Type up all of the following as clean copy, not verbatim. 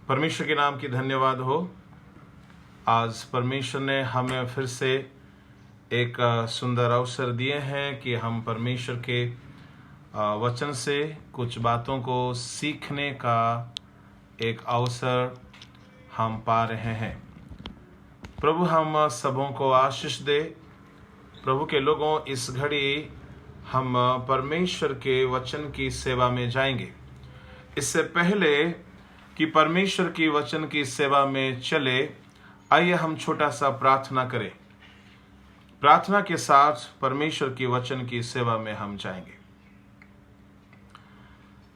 परमेश्वर के नाम की धन्यवाद हो। आज परमेश्वर ने हमें फिर से एक सुंदर अवसर दिए हैं कि हम परमेश्वर के वचन से कुछ बातों को सीखने का एक अवसर हम पा रहे हैं। प्रभु हम सबों को आशीष दे। प्रभु के लोगों, इस घड़ी हम परमेश्वर के वचन की सेवा में जाएंगे। इससे पहले कि परमेश्वर की वचन की सेवा में चले, आइए हम छोटा सा प्रार्थना करें। प्रार्थना के साथ परमेश्वर की वचन की सेवा में हम जाएंगे।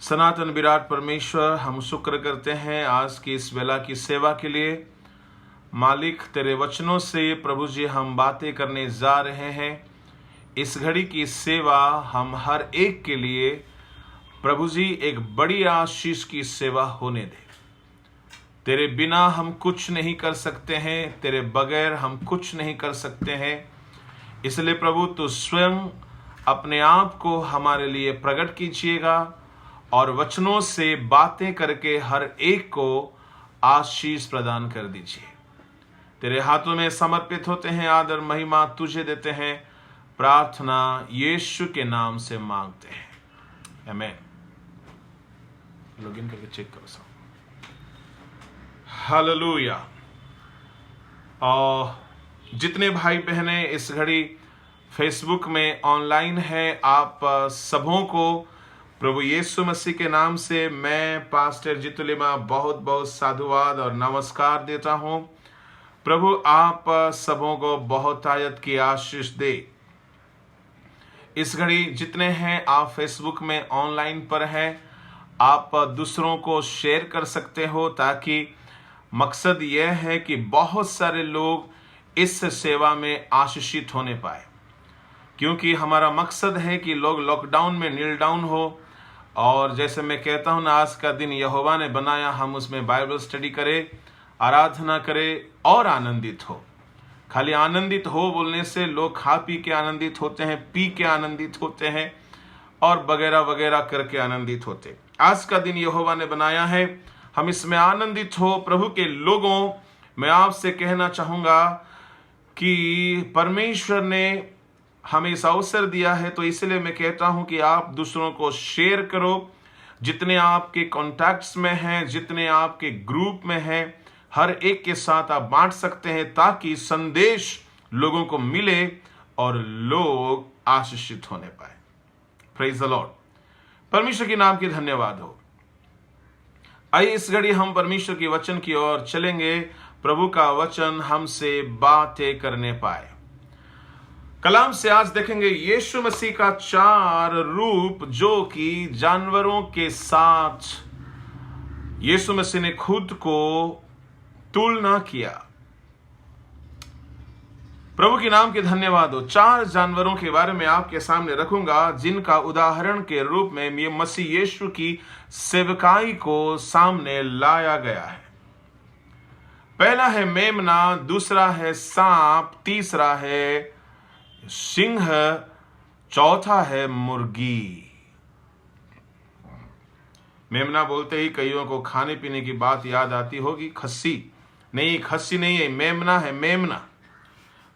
सनातन विराट परमेश्वर, हम शुक्र करते हैं आज की इस वेला की सेवा के लिए। मालिक, तेरे वचनों से प्रभु जी हम बातें करने जा रहे हैं। इस घड़ी की सेवा हम हर एक के लिए प्रभु जी एक बड़ी आशीष की सेवा होने दे। तेरे बिना हम कुछ नहीं कर सकते हैं, तेरे बगैर हम कुछ नहीं कर सकते हैं। इसलिए प्रभु तू स्वयं अपने आप को हमारे लिए प्रकट कीजिएगा और वचनों से बातें करके हर एक को आशीष प्रदान कर दीजिए। तेरे हाथों में समर्पित होते हैं, आदर महिमा तुझे देते हैं। प्रार्थना यीशु के नाम से मांगते हैं, आमीन। लॉगिन करके चेक करो सब। हालेलुया। और जितने भाई बहनें इस घड़ी फेसबुक में ऑनलाइन हैं, आप सबों को प्रभु यीशु मसीह के नाम से मैं पास्टर जीतू लिमा बहुत बहुत साधुवाद और नमस्कार देता हूं। प्रभु आप सबों को बहुत आयत की आशीष दे। इस घड़ी जितने हैं आप फेसबुक में ऑनलाइन पर हैं, आप दूसरों को शेयर कर सकते हो, ताकि मकसद यह है कि बहुत सारे लोग इस सेवा में आशीषित होने पाए। क्योंकि हमारा मकसद है कि लोग लॉकडाउन में नील डाउन हो, और जैसे मैं कहता हूं ना, आज का दिन यहोवा ने बनाया, हम उसमें बाइबल स्टडी करें, आराधना करें और आनंदित हो। खाली आनंदित हो बोलने से लोग खा पी के आनंदित होते हैं, पी के आनंदित होते हैं और वगैरह वगैरह करके आनंदित होते। आज का दिन यहोवा ने बनाया है, हम इसमें आनंदित हो। प्रभु के लोगों, मैं आपसे कहना चाहूंगा कि परमेश्वर ने हमें इस अवसर दिया है, तो इसलिए मैं कहता हूं कि आप दूसरों को शेयर करो। जितने आपके कॉन्टैक्ट्स में हैं, जितने आपके ग्रुप में हैं, हर एक के साथ आप बांट सकते हैं, ताकि संदेश लोगों को मिले और लोग आशीषित होने पाए। Praise the Lord. परमेश्वर के नाम की धन्यवाद हो। आइए इस घड़ी हम परमेश्वर के वचन की ओर चलेंगे। प्रभु का वचन हमसे बातें करने पाए। कलाम से आज देखेंगे यीशु मसीह का 4 रूप, जो कि जानवरों के साथ यीशु मसीह ने खुद को तुलना किया। प्रभु के नाम की धन्यवाद हो। 4 जानवरों के बारे में आपके सामने रखूंगा, जिनका उदाहरण के रूप में मसीह यीशु की सेवकाई को सामने लाया गया है। पहला है मेमना, दूसरा है सांप, तीसरा है सिंह, चौथा है मुर्गी। मेमना बोलते ही कईयों को खाने पीने की बात याद आती होगी। खस्सी नहीं है, मेमना है, मेमना।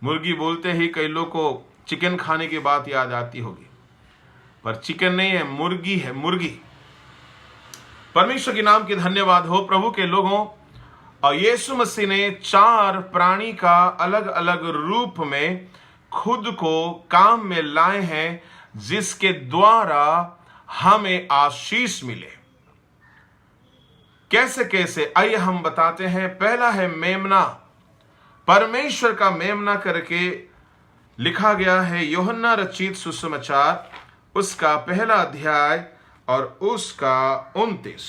मुर्गी बोलते ही कई लोग को चिकन खाने की बात याद आती होगी, पर चिकन नहीं है, मुर्गी है, मुर्गी। परमेश्वर के नाम की धन्यवाद हो। प्रभु के लोगों, और यीशु मसीह ने 4 प्राणी का अलग अलग रूप में खुद को काम में लाए हैं, जिसके द्वारा हमें आशीष मिले। कैसे कैसे, आइए हम बताते हैं। पहला है मेमना। परमेश्वर का मेमना करके लिखा गया है यूहन्ना रचित सुसमाचार, उसका पहला अध्याय और उसका 29।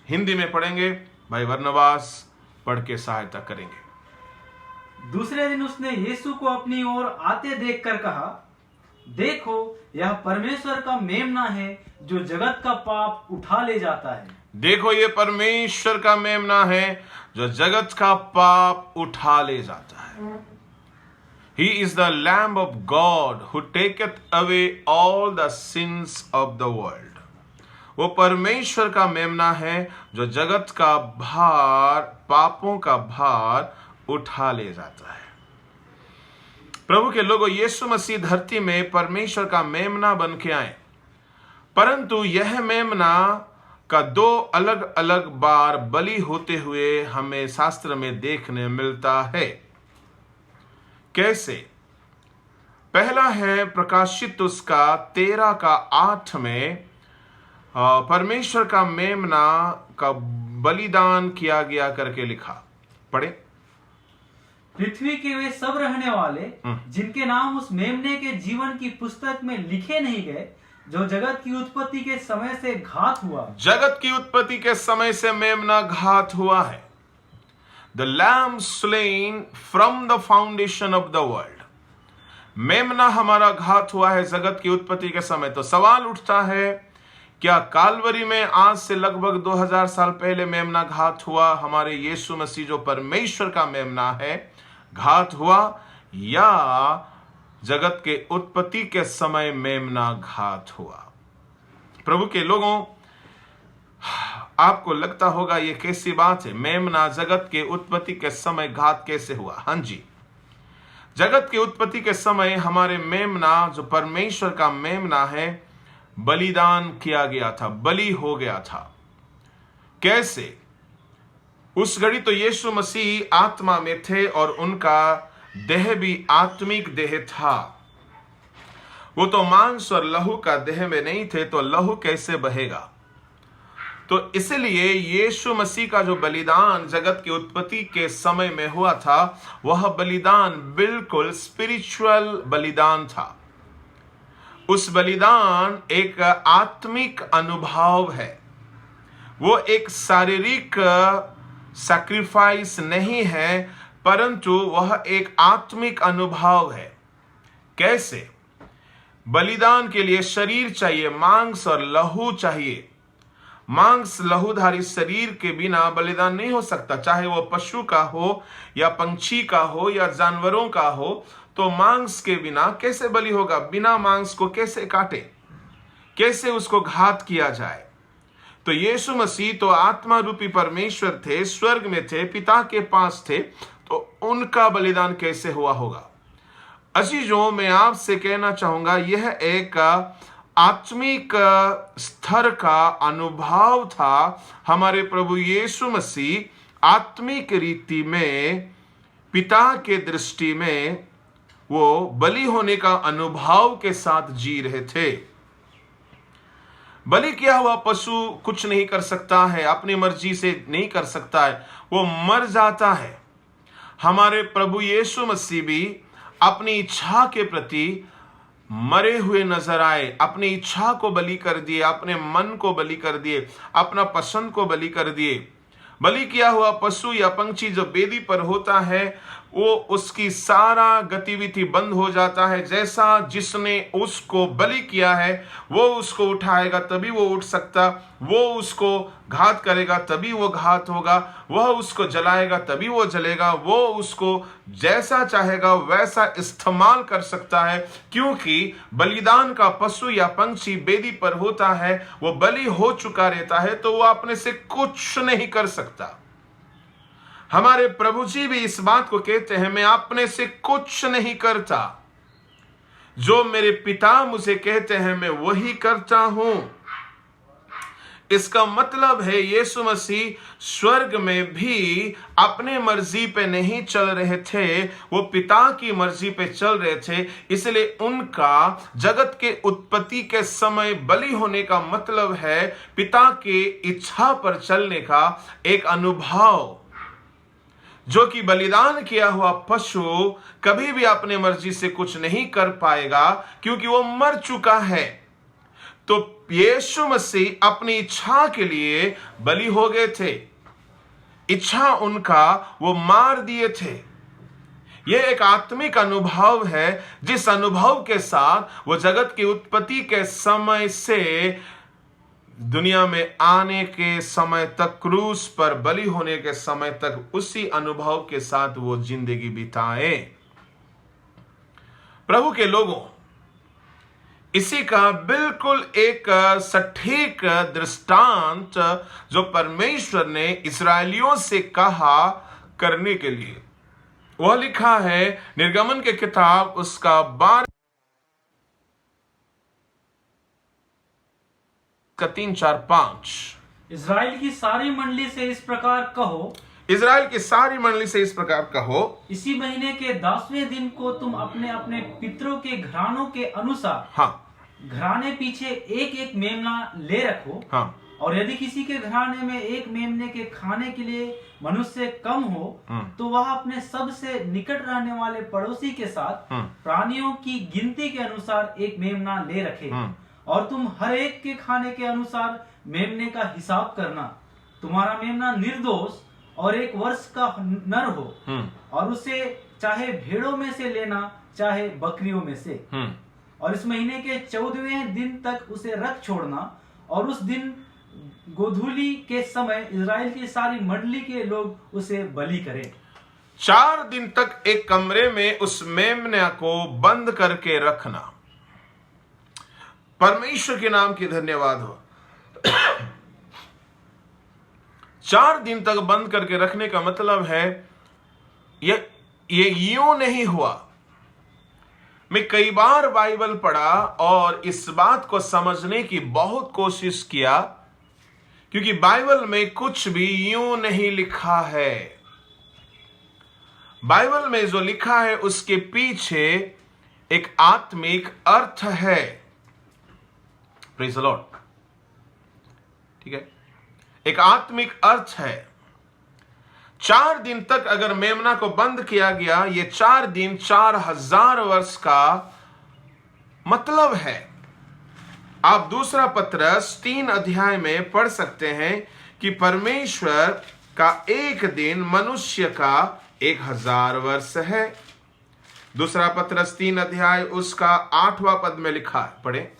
हिंदी में पढ़ेंगे, भाई वर्णवास पढ़ के सहायता करेंगे। दूसरे दिन उसने यीशु को अपनी ओर आते देखकर कहा, देखो, यह परमेश्वर का मेमना है जो जगत का पाप उठा ले जाता है। देखो, ये परमेश्वर का मेमना है जो जगत का पाप उठा ले जाता है। He is the Lamb of God who taketh away all the sins of the world. वो परमेश्वर का मेमना है जो जगत का भार, पापों का भार उठा ले जाता है। प्रभु के लोगों, यीशु मसीह धरती में परमेश्वर का मेमना बन के आए, परंतु यह मेमना का दो अलग अलग बार बलि होते हुए हमें शास्त्र में देखने मिलता है। कैसे? पहला है प्रकाशित उसका 13:8 में परमेश्वर का मेमना का बलिदान किया गया करके लिखा। पढ़े। पृथ्वी के वे सब रहने वाले जिनके नाम उस मेमने के जीवन की पुस्तक में लिखे नहीं गए, जो जगत की उत्पत्ति के समय से घात हुआ। जगत की उत्पत्ति के समय से मेमना घात हुआ है। The lamb slain from the foundation of the world. मेमना हमारा घात हुआ है जगत की उत्पत्ति के समय। तो सवाल उठता है, क्या कालवरी में आज से लगभग 2000 साल पहले मेमना घात हुआ? हमारे यीशु मसीह जो परमेश्वर का मेमना है घात हुआ, या जगत के उत्पत्ति के समय मेमना घात हुआ? प्रभु के लोगों, आपको लगता होगा ये कैसी बात है, मेमना जगत के उत्पत्ति के समय घात कैसे हुआ? हाँ जी, जगत की उत्पत्ति के समय हमारे मेमना, जो परमेश्वर का मेमना है, बलिदान किया गया था, बलि हो गया था। कैसे? उस घड़ी तो यीशु मसीह आत्मा में थे और उनका देह भी आत्मिक देह था। वो तो मांस और लहू का देह में नहीं थे, तो लहू कैसे बहेगा? तो इसलिए यीशु मसीह का जो बलिदान जगत की उत्पत्ति के समय में हुआ था, वह बलिदान बिल्कुल स्पिरिचुअल बलिदान था। उस बलिदान एक आत्मिक अनुभव है, वो एक शारीरिक सैक्रिफाइस नहीं है, परंतु वह एक आत्मिक अनुभव है। कैसे? बलिदान के लिए शरीर चाहिए, मांस और लहू चाहिए। मांस लहूधारी शरीर के बिना बलिदान नहीं हो सकता, चाहे वो पशु का हो या पंछी का हो या जानवरों का हो। तो मांस के बिना कैसे बलि होगा? बिना मांस को कैसे काटे, कैसे उसको घात किया जाए? तो यीशु मसीह तो आत्मा रूपी परमेश्वर थे, स्वर्ग में थे, पिता के पास थे, तो उनका बलिदान कैसे हुआ होगा? अजीजों, मैं आपसे कहना चाहूंगा, यह एक आत्मिक स्तर का अनुभव था। हमारे प्रभु यीशु मसीह आत्मिक रीति में पिता के दृष्टि में वो बलि होने का अनुभव के साथ जी रहे थे। बलि किया हुआ पशु कुछ नहीं कर सकता है, अपनी मर्जी से नहीं कर सकता है, वो मर जाता है। हमारे प्रभु यीशु मसीह भी अपनी इच्छा के प्रति मरे हुए नजर आए, अपनी इच्छा को बलि कर दिए, अपने मन को बलि कर दिए, अपना पसंद को बलि कर दिए। बलि किया हुआ पशु या पंछी जो बेदी पर होता है, वो उसकी सारा गतिविधि बंद हो जाता है। जैसा जिसने उसको बलि किया है वो उसको उठाएगा तभी वो उठ सकता, वो उसको घात करेगा तभी वो घात होगा, वह उसको जलाएगा तभी वो जलेगा, वो उसको जैसा चाहेगा वैसा इस्तेमाल कर सकता है। क्योंकि बलिदान का पशु या पंछी बेदी पर होता है, वो बलि हो चुका रहता है, तो वो अपने से कुछ नहीं कर सकता। हमारे प्रभु जी भी इस बात को कहते हैं, मैं अपने से कुछ नहीं करता, जो मेरे पिता मुझे कहते हैं मैं वही करता हूं। इसका मतलब है यीशु मसीह स्वर्ग में भी अपने मर्जी पे नहीं चल रहे थे, वो पिता की मर्जी पे चल रहे थे। इसलिए उनका जगत के उत्पत्ति के समय बलि होने का मतलब है पिता की इच्छा पर चलने का एक अनुभव, जो कि बलिदान किया हुआ पशु कभी भी अपने मर्जी से कुछ नहीं कर पाएगा, क्योंकि वो मर चुका है। तो यीशु मसीह अपनी इच्छा के लिए बलि हो गए थे, इच्छा उनका वो मार दिए थे। यह एक आत्मिक अनुभव है, जिस अनुभव के साथ वो जगत की उत्पत्ति के समय से दुनिया में आने के समय तक, क्रूस पर बलि होने के समय तक, उसी अनुभव के साथ वो जिंदगी बिताए। प्रभु के लोगों, इसी का बिल्कुल एक सटीक दृष्टांत जो परमेश्वर ने इस्राएलियों से कहा करने के लिए, वह लिखा है निर्गमन के किताब उसका 12 का 3, 4, 5। इज़राइल की सारी मंडली से इस प्रकार कहो, इज़राइल की सारी मंडली से इस प्रकार कहो, इसी महीने के 10वें दिन को तुम अपने अपने पितरों के घरानों के अनुसार हाँ घराने पीछे एक एक मेमना ले रखो। हाँ और यदि किसी के घराने में एक मेमने के खाने के लिए मनुष्य कम हो, तो वह अपने सबसे निकट रहने वाले पड़ोसी के साथ प्राणियों की गिनती के अनुसार एक मेमना ले रखे। और तुम हर एक के खाने के अनुसार मेमने का हिसाब करना। तुम्हारा मेमना निर्दोष और 1 वर्ष का नर हो, और उसे चाहे भेड़ों में से लेना चाहे बकरियों में से। और इस महीने के 14वें दिन तक उसे रख छोड़ना। और उस दिन गोधूली के समय इज़राइल की सारी मंडली के लोग उसे बलि करें। 4 दिन तक एक कमरे में उस मेमना को बंद करके रखना। परमेश्वर के नाम की धन्यवाद हो। 4 दिन तक बंद करके रखने का मतलब है ये यूं नहीं हुआ। मैं कई बार बाइबल पढ़ा और इस बात को समझने की बहुत कोशिश किया, क्योंकि बाइबल में कुछ भी यूं नहीं लिखा है। बाइबल में जो लिखा है उसके पीछे एक आत्मिक अर्थ है। Praise the Lord. ठीक है, एक आत्मिक अर्थ है। 4 दिन तक अगर मेमना को बंद किया गया, ये 4 दिन 4000 वर्ष का मतलब है। आप 2 पतरस 3 अध्याय में पढ़ सकते हैं कि परमेश्वर का एक दिन मनुष्य का 1000 वर्ष है। 2 पतरस 3 अध्याय उसका 8वां पद में लिखा है, पढ़े।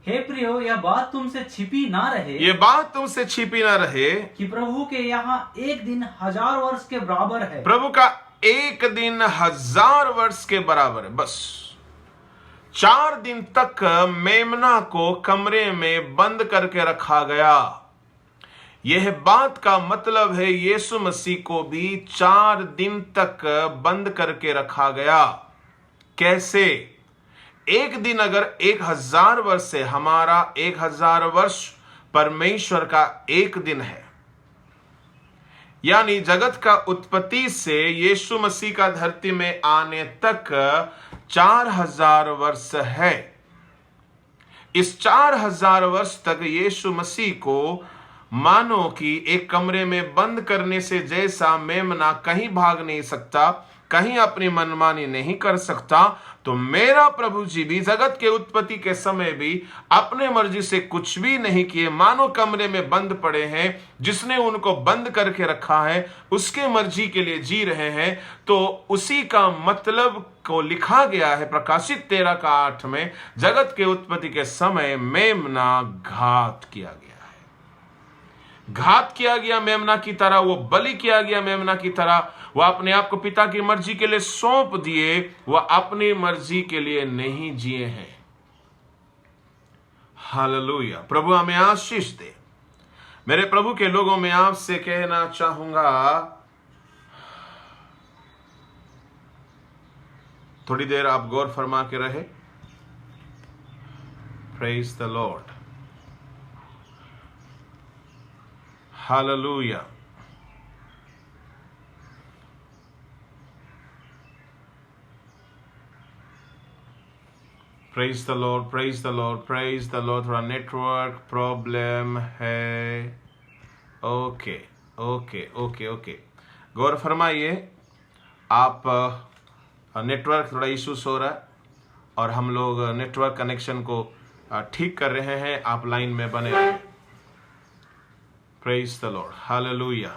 हे प्रियो, यह बात तुमसे छिपी ना रहे, ये बात तुमसे छिपी ना रहे कि प्रभु के यहाँ एक दिन 1000 वर्ष के बराबर है। प्रभु का एक दिन 1000 वर्ष के बराबर है। बस 4 दिन तक मेमना को कमरे में बंद करके रखा गया। यह बात का मतलब है यीशु मसीह को भी 4 दिन तक बंद करके रखा गया। कैसे? एक दिन अगर 1000 वर्ष है, हमारा 1000 वर्ष परमेश्वर का एक दिन है। यानी जगत का उत्पत्ति से यीशु मसीह का धरती में आने तक 4000 वर्ष है। इस 4000 वर्ष तक यीशु मसीह को मानो कि एक कमरे में बंद करने से जैसा मेमना कहीं भाग नहीं सकता, कहीं अपनी मनमानी नहीं कर सकता, तो मेरा प्रभु जी भी जगत के उत्पत्ति के समय भी अपने मर्जी से कुछ भी नहीं किए, मानो कमरे में बंद पड़े हैं। जिसने उनको बंद करके रखा है उसके मर्जी के लिए जी रहे हैं। तो उसी का मतलब को लिखा गया है प्रकाशित 13 का 8 में, जगत के उत्पत्ति के समय मेमना घात किया गया। घात किया गया मेमना की तरह, वो बलि किया गया मेमना की तरह। वह अपने आप को पिता की मर्जी के लिए सौंप दिए, वह अपनी मर्जी के लिए नहीं जिए हैं। हालेलुया। प्रभु हमें आशीष दे। मेरे प्रभु के लोगों में आपसे कहना चाहूंगा, थोड़ी देर आप गौर फरमा के रहे। Praise the Lord. Hallelujah. Praise the Lord, praise the Lord, praise the Lord. थोड़ा नेटवर्क प्रॉब्लम है। ओके ओके ओके ओके, गौर फरमाइए। आप नेटवर्क थोड़ा इश्यूज हो रहा है और हम लोग नेटवर्क कनेक्शन को ठीक कर रहे हैं। आप लाइन में बने रहें। Praise the Lord. हालेलुया।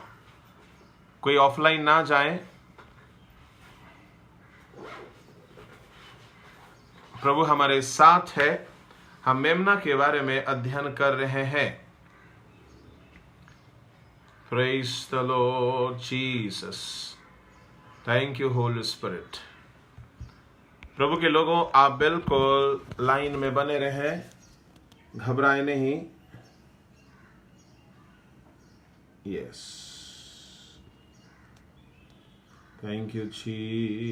कोई ऑफलाइन ना जाए। प्रभु हमारे साथ है। हम मेमना के बारे में अध्ययन कर रहे हैं। Praise the Lord Jesus. Thank you, Holy Spirit. प्रभु के लोगों, आप बिल्कुल लाइन में बने रहें, घबराएं नहीं. Yes. Thank you, Jesus.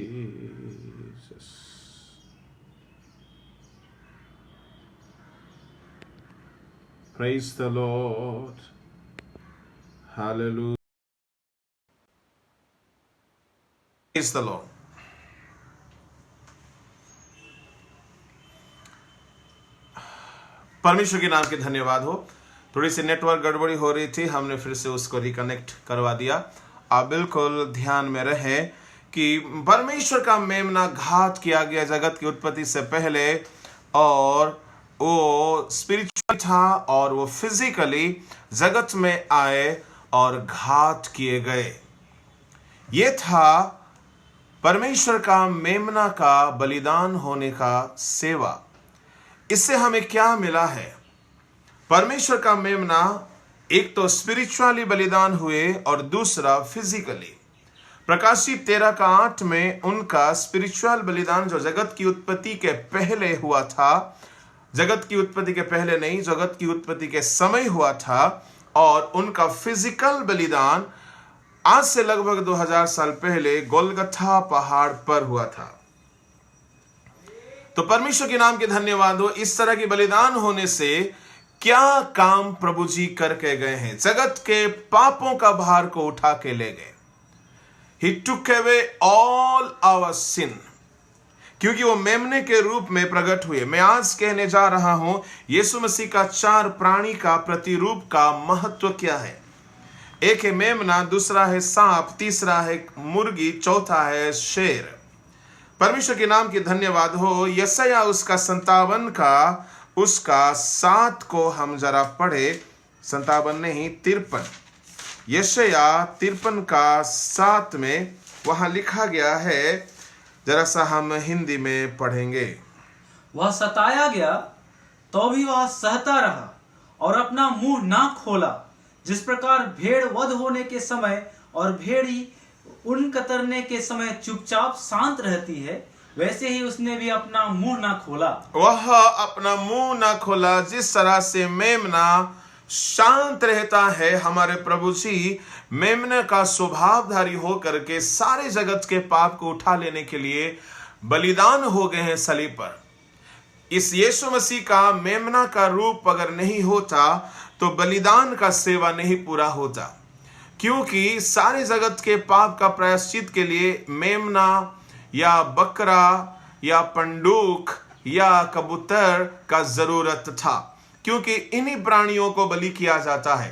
Praise the Lord. Hallelujah. Praise the Lord. परमेश्वर के नाम के धन्यवाद हो. थोड़ी सी नेटवर्क गड़बड़ी हो रही थी, हमने फिर से उसको रिकनेक्ट करवा दिया. आप बिल्कुल ध्यान में रहें कि परमेश्वर का मेमना घात किया गया जगत की उत्पत्ति से पहले, और वो स्पिरिचुअल था और वो फिजिकली जगत में आए और घात किए गए. ये था परमेश्वर का मेमना का बलिदान होने का सेवा. इससे हमें क्या मिला है? परमेश्वर का मेमना एक तो स्पिरिचुअली बलिदान हुए और दूसरा फिजिकली. प्रकाशित 13:8 में उनका स्पिरिचुअल बलिदान जो जगत की उत्पत्ति के पहले हुआ था, जगत की उत्पत्ति के पहले नहीं, जगत की उत्पत्ति के समय हुआ था, और उनका फिजिकल बलिदान आज से लगभग 2000 साल पहले गोलगथा पहाड़ पर हुआ था. तो परमेश्वर के नाम के धन्यवाद हो. इस तरह की बलिदान होने से क्या काम प्रभु जी करके गए हैं? जगत के पापों का भार को उठा के ले गए. He took away all our sin. क्योंकि वो मेमने के रूप में प्रकट हुए. मैं आज कहने जा रहा हूं यीशु मसीह का 4 प्राणी का प्रतिरूप का महत्व क्या है. एक है मेमना, दूसरा है सांप, तीसरा है मुर्गी, चौथा है शेर. परमेश्वर के नाम की धन्यवाद हो. यशायाह उसका 57 का उसका 7 को हम जरा पढ़े. 57 नहीं, 53. यशायाह 53 का 7 में वहां लिखा गया है. जरा सा हम हिंदी में पढ़ेंगे. वह सताया गया तो भी वह सहता रहा और अपना मुंह ना खोला. जिस प्रकार भेड़ वध होने के समय और भेड़ी उन कतरने के समय चुपचाप शांत रहती है, वैसे ही उसने भी अपना मुंह ना खोला. वह अपना मुंह ना खोला. जिस तरह से मेमना शांत रहता है, हमारे प्रभु जी मेमने का स्वभावधारी होकर के सारे जगत के पाप को उठा लेने के लिए बलिदान हो गए हैं सलीब पर. इस यीशु मसीह का मेमना का रूप अगर नहीं होता तो बलिदान का सेवा नहीं पूरा होता. क्योंकि सारे जगत के पाप का प्रायश्चित के लिए मेमना या बकरा या पंडूक या कबूतर का जरूरत था. क्योंकि इन्हीं प्राणियों को बलि किया जाता है,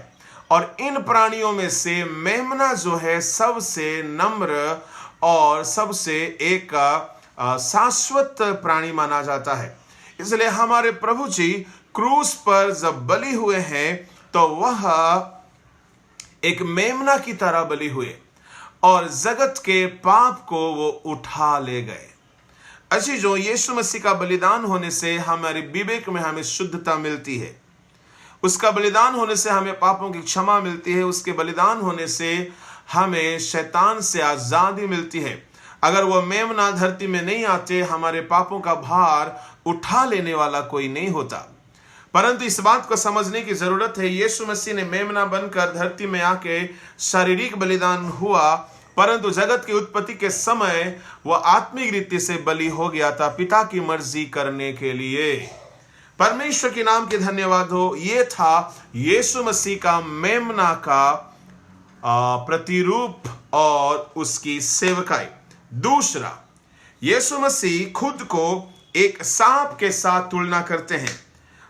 और इन प्राणियों में से मेमना जो है सबसे नम्र और सबसे एक शाश्वत प्राणी माना जाता है. इसलिए हमारे प्रभु जी क्रूस पर जब बलि हुए हैं तो वह एक मेमना की तरह बलि हुए और जगत के पाप को वो उठा ले गए. अच्छी जो यीशु मसीह का बलिदान होने से हमारे विवेक में हमें शुद्धता मिलती है. उसका बलिदान होने से हमें पापों की क्षमा मिलती है. उसके बलिदान होने से हमें शैतान से आजादी मिलती है. अगर वो मेमना धरती में नहीं आते, हमारे पापों का भार उठा लेने वाला कोई नहीं होता. परंतु इस बात को समझने की जरूरत है, यीशु मसीह ने मेमना बनकर धरती में आके शारीरिक बलिदान हुआ, परंतु जगत की उत्पत्ति के समय वह आत्मिक रीति से बलि हो गया था पिता की मर्जी करने के लिए. परमेश्वर के नाम के धन्यवाद हो. ये था यीशु मसीह का मेमना का प्रतिरूप और उसकी सेवकाई. दूसरा, यीशु मसीह खुद को एक सांप के साथ तुलना करते हैं.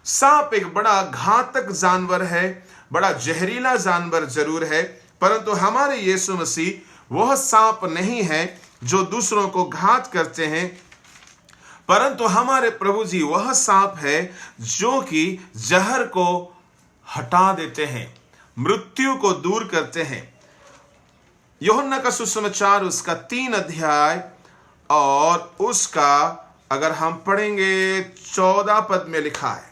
सांप एक बड़ा घातक जानवर है, बड़ा जहरीला जानवर जरूर है, परंतु हमारे यीशु मसीह वह सांप नहीं है जो दूसरों को घात करते हैं, परंतु हमारे प्रभु जी वह सांप है जो कि जहर को हटा देते हैं, मृत्यु को दूर करते हैं. यूहन्ना का सुसमाचार उसका 3 अध्याय और उसका अगर हम पढ़ेंगे 14 पद में लिखा है.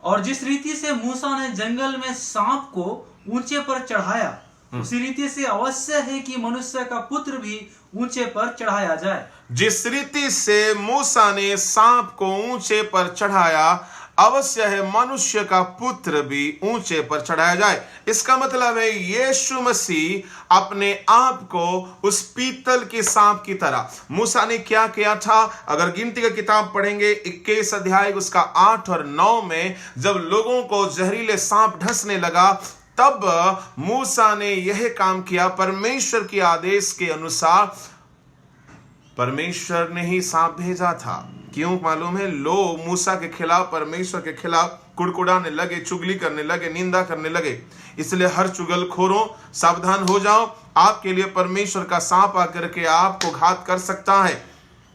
और जिस रीति से मूसा ने जंगल में सांप को ऊंचे पर चढ़ाया, उसी रीति से अवश्य है कि मनुष्य का पुत्र भी ऊंचे पर चढ़ाया जाए। जिस रीति से मूसा ने सांप को ऊंचे पर चढ़ाया, अवश्य है मनुष्य का पुत्र भी ऊंचे पर चढ़ाया जाए। इसका मतलब है यीशु मसीह अपने आप को उस पीतल के सांप की तरह, मूसा ने क्या किया था, अगर गिनती का किताब पढ़ेंगे 21 अध्याय उसका 8 और 9 में, जब लोगों को जहरीले सांप ढसने लगा, तब मूसा ने यह काम किया। परमेश्वर के आदेश के अनुसार परमेश्वर ने ही सांप भेजा था। क्यों मालूम है? लोग मूसा के खिलाफ, परमेश्वर के खिलाफ कुड़कुड़ाने लगे, चुगली करने लगे, निंदा करने लगे। इसलिए हर चुगलखोरों सावधान हो जाओ, आपके लिए परमेश्वर का सांप आकर के आपको घात कर सकता है,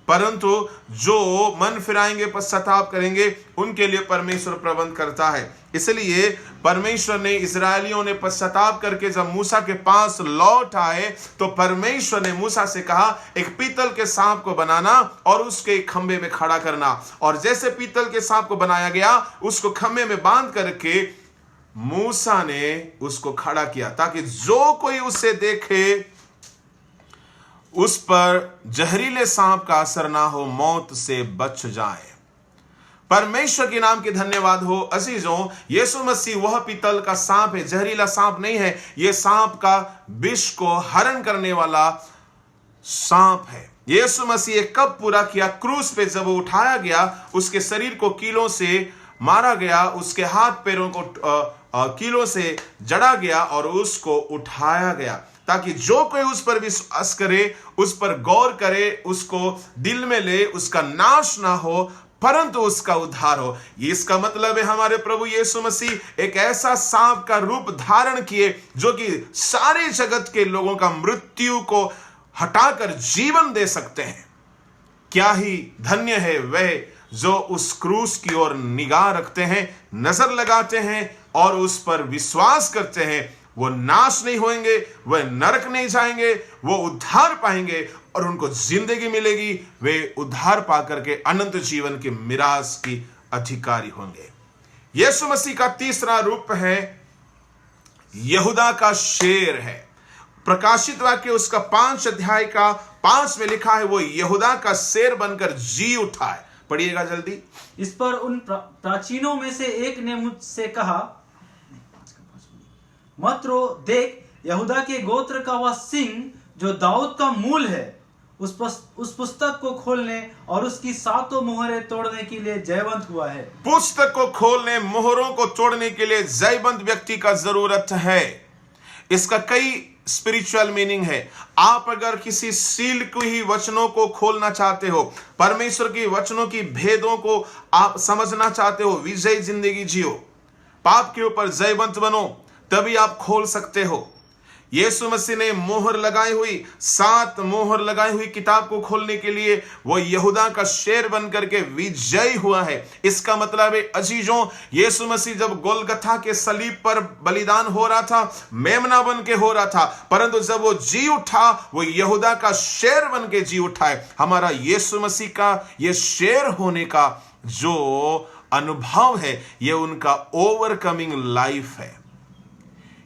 परंतु जो मन फिराएंगे, पश्चाताप करेंगे, उनके लिए परमेश्वर प्रबंध करता है। इसलिए परमेश्वर ने, इजरायलियों ने पश्चाताप करके जब मूसा के पास लौट आए, तो परमेश्वर ने मूसा से कहा एक पीतल के सांप को बनाना और उसके खंभे में खड़ा करना। और जैसे पीतल के सांप को बनाया गया, उसको खंभे में बांध करके मूसा ने उसको खड़ा किया, ताकि जो कोई उसे देखे उस पर जहरीले सांप का असर ना हो, मौत से बच जाए। परमेश्वर के नाम की धन्यवाद हो। अजीजों, यीशु मसीह वह पीतल का सांप है, जहरीला सांप नहीं है। यह सांप का विष को हरण करने वाला सांप है। यीशु मसीह कब पूरा किया? क्रूस पे जब वो उठाया गया, उसके शरीर को कीलों से मारा गया, उसके हाथ पैरों को कीलों से जड़ा गया और उसको उठाया गया, ताकि जो कोई उस पर विश्वास करे, उस पर गौर करे, उसको दिल में ले, उसका नाश ना हो परंतु उसका उद्धार हो। इसका मतलब है हमारे प्रभु यीशु मसीह एक ऐसा सांप का रूप धारण किए जो कि सारे जगत के लोगों का मृत्यु को हटाकर जीवन दे सकते हैं। क्या ही धन्य है वह जो उस क्रूस की ओर निगाह रखते हैं, नजर लगाते हैं और उस पर विश्वास करते हैं। वो नाश नहीं होंगे, वह नरक नहीं जाएंगे, वो उद्धार पाएंगे और उनको जिंदगी मिलेगी। वे उद्धार पाकर के अनंत जीवन के मिरास की अधिकारी होंगे। यीशु मसीह का तीसरा रूप है यहूदा का शेर है। प्रकाशित वाक्य उसका 5 अध्याय का 5 में लिखा है, वो यहूदा का शेर बनकर जी उठा है। पढ़िएगा जल्दी। इस पर उन प्राचीनों में से एक ने मुझसे कहा, मत रो, देख यहूदा के गोत्र का वह सिंह जो दाऊद का मूल है, उस पुस्तक को खोलने और उसकी 7 मोहरें तोड़ने के लिए जयवंत हुआ है। पुस्तक को खोलने, मोहरों को तोड़ने के लिए जयवंत व्यक्ति का जरूरत है। इसका कई स्पिरिचुअल मीनिंग है। आप अगर किसी सील को ही वचनों को खोलना चाहते हो, परमेश्वर की वचनों की भेदों को आप समझना चाहते हो, विजयी जिंदगी जियो, पाप के ऊपर जयवंत बनो, तभी आप खोल सकते हो। यीशु मसीह ने मोहर लगाई हुई 7 मोहर लगाई हुई किताब को खोलने के लिए वो यहूदा का शेर बनकर के विजयी हुआ है। इसका मतलब है अजीजों, यीशु मसीह जब गोलगथा के सलीब पर बलिदान हो रहा था, मेमना बन के हो रहा था, परंतु जब वो जी उठा, वो यहूदा का शेर बन के जी उठा है। हमारा यीशु मसीह का ये शेर होने का जो अनुभव है, ये उनका ओवरकमिंग लाइफ है।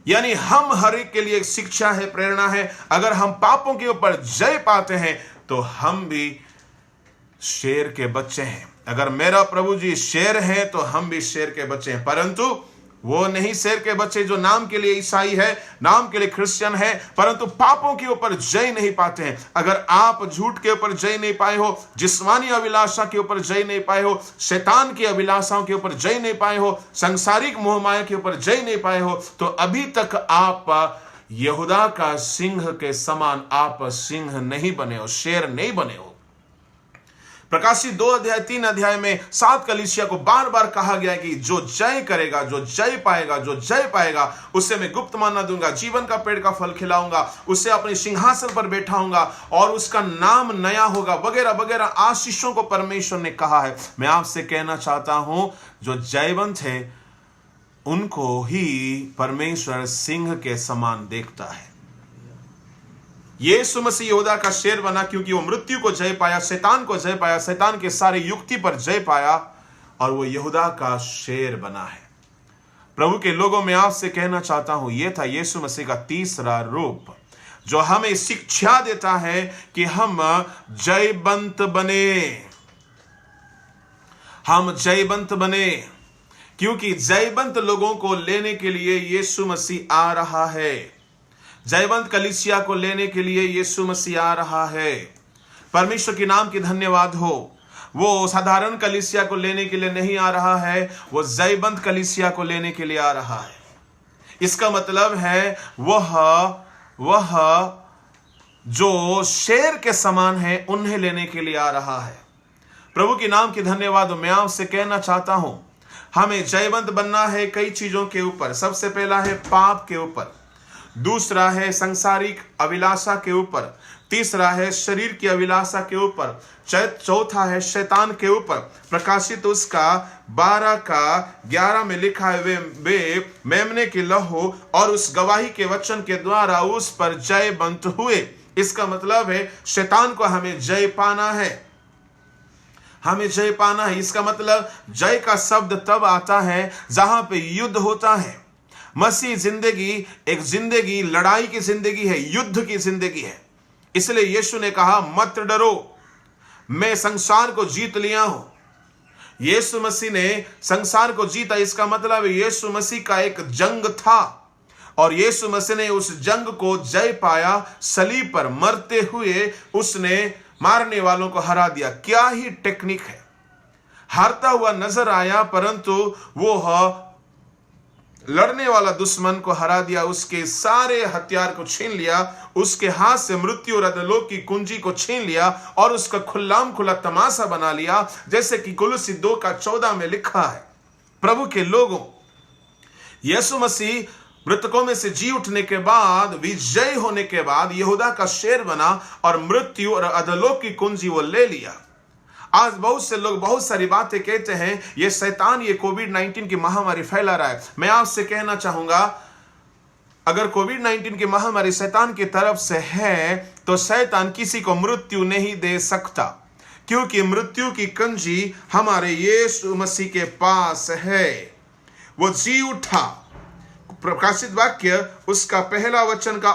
यानी हम हर एक के लिए एक शिक्षा है, प्रेरणा है। अगर हम पापों के ऊपर जय पाते हैं तो हम भी शेर के बच्चे हैं। अगर मेरा प्रभु जी शेर है तो हम भी शेर के बच्चे हैं, परंतु वो नहीं शेर के बच्चे जो नाम के लिए ईसाई है, नाम के लिए क्रिश्चियन है, परंतु पापों के ऊपर जय नहीं पाते हैं। अगर आप झूठ के ऊपर जय नहीं पाए हो, जिस्मानी अभिलाषा के ऊपर जय नहीं पाए हो, शैतान की अभिलाषाओं के ऊपर जय नहीं पाए हो, सांसारिक मोहमाया के ऊपर जय नहीं पाए हो, तो अभी तक आप यहूदा का सिंह के समान आप सिंह नहीं बने हो, शेर नहीं बने हो। प्रकाशित 2 अध्याय 3 अध्याय में 7 कलीसिया को बार बार कहा गया है कि जो जय करेगा, जो जय पाएगा, जो जय पाएगा, उससे मैं गुप्त मन्ना दूंगा, जीवन का पेड़ का फल खिलाऊंगा, उससे अपने सिंहासन पर बैठाऊंगा और उसका नाम नया होगा, वगैरह वगैरह आशीषों को परमेश्वर ने कहा है। मैं आपसे कहना चाहता हूं, जो जयवंत है उनको ही परमेश्वर सिंह के समान देखता है। यीशु मसीह यहूदा का शेर बना क्योंकि वो मृत्यु को जय पाया, शैतान को जय पाया, शैतान के सारे युक्ति पर जय पाया और वो यहूदा का शेर बना है। प्रभु के लोगों में आपसे कहना चाहता हूं, यह था यीशु मसीह का तीसरा रूप जो हमें शिक्षा देता है कि हम जयवंत बने, हम जयवंत बने, क्योंकि जयवंत लोगों को लेने के लिए यीशु मसीह आ रहा है। जयवंत कलीसिया को लेने के लिए यीशु मसीह आ रहा है। परमेश्वर के नाम की धन्यवाद हो। वो साधारण कलीसिया को लेने के लिए नहीं आ रहा है, वो जयवंत कलीसिया को लेने के लिए आ रहा है। इसका मतलब है वह जो शेर के समान है उन्हें लेने के लिए आ रहा है। प्रभु के नाम की धन्यवाद। मैं आपसे कहना चाहता हूं, हमें जयवंत बनना है कई चीजों के ऊपर। सबसे पहला है पाप के ऊपर, दूसरा है सांसारिक अभिलाषा के ऊपर, तीसरा है शरीर की अभिलाषा के ऊपर, चौथा है शैतान के ऊपर। प्रकाशित उसका 12:11 में लिखा है, वे मेमने की लहू और उस गवाही के वचन के द्वारा उस पर जयवंत हुए। इसका मतलब है शैतान को हमें जय पाना है, हमें जय पाना है। इसका मतलब जय का शब्द तब आता है जहां पे युद्ध होता है। मसीह जिंदगी एक जिंदगी लड़ाई की जिंदगी है, युद्ध की जिंदगी है। इसलिए यीशु ने कहा, मत डरो, मैं संसार को जीत लिया हूं। यीशु मसीह ने संसार को जीता। इसका मतलब यीशु मसीह का एक जंग था और यीशु मसीह ने उस जंग को जय पाया। सलीब पर मरते हुए उसने मारने वालों को हरा दिया। क्या ही टेक्निक है। हारता हुआ नजर आया, परंतु वो लड़ने वाला दुश्मन को हरा दिया, उसके सारे हथियार को छीन लिया, उसके हाथ से मृत्यु और अधोलोक की कुंजी को छीन लिया और उसका खुल्लाम खुला तमाशा बना लिया, जैसे कि कुलुस्सी 2:14 में लिखा है। प्रभु के लोगों, यीशु मसीह मृतकों में से जी उठने के बाद, विजय होने के बाद यहूदा का शेर बना और मृत्यु और अधोलोक की कुंजी वो ले लिया। आज बहुत से लोग बहुत सारी बातें कहते हैं, ये शैतान, ये कोविड-19 की महामारी फैला रहा है। मैं आपसे कहना चाहूंगा, अगर कोविड-19 की महामारी शैतान की तरफ से है तो शैतान किसी को मृत्यु नहीं दे सकता, क्योंकि मृत्यु की कुंजी हमारे यीशु मसीह के पास है। वो जी उठा। प्रकाशित वाक्य उसका पहला वचन का